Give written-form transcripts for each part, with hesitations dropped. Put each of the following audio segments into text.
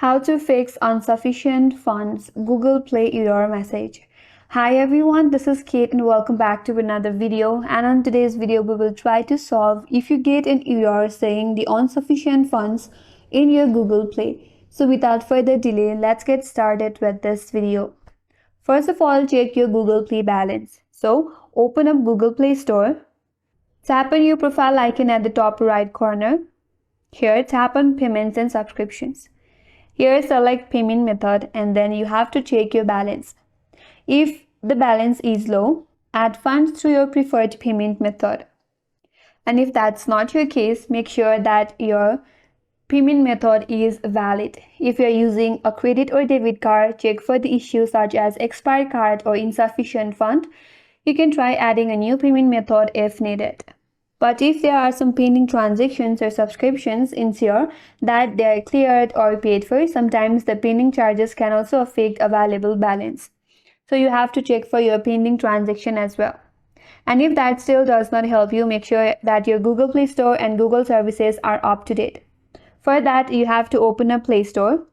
How to fix insufficient funds Google Play error message. Hi everyone, this is Kate and welcome back to another video. And on today's video we will try to solve if you get an error saying the insufficient funds in your Google Play. So without further delay, let's get started with this video. First of all, check your Google Play balance. So open up Google Play Store. Tap on your profile icon at the top right corner. Here tap on payments and subscriptions. Here select payment method and then you have to check your balance. If the balance is low, add funds to your preferred payment method. And if that's not your case, make sure that your payment method is valid. If you're using a credit or debit card, check for the issues such as expired card or insufficient fund. You can try adding a new payment method if needed. But if there are some pending transactions or subscriptions, ensure that they are cleared or paid for. Sometimes the pending charges can also affect available balance. So you have to check for your pending transaction as well. And if that still does not help you, make sure that your Google Play Store and Google services are up to date. For that, you have to open up Play Store.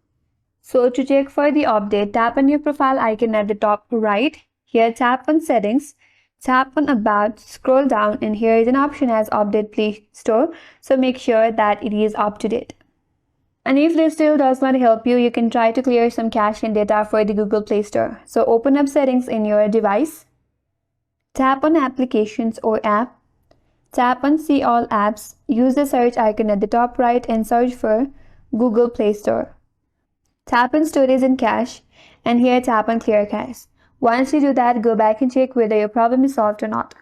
So to check for the update, tap on your profile icon at the top right. Here tap on Settings. Tap on About, scroll down, and here is an option as Update Play Store. So make sure that it is up to date. And if this still does not help you, you can try to clear some cache and data for the Google Play Store. So open up Settings in your device. Tap on Applications or App. Tap on See All Apps. Use the search icon at the top right and search for Google Play Store. Tap on Storage and Cache, and here tap on Clear Cache. Once you do that, go back and check whether your problem is solved or not.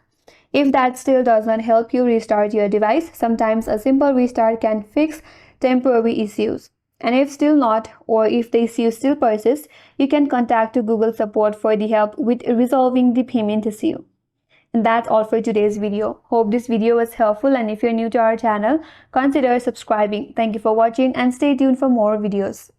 If that still does not help you, restart your device. Sometimes a simple restart can fix temporary issues. And if still not, or if the issue still persists, you can contact Google support for the help with resolving the payment issue. And that's all for today's video. Hope this video was helpful, and if you're new to our channel, consider subscribing. Thank you for watching and stay tuned for more videos.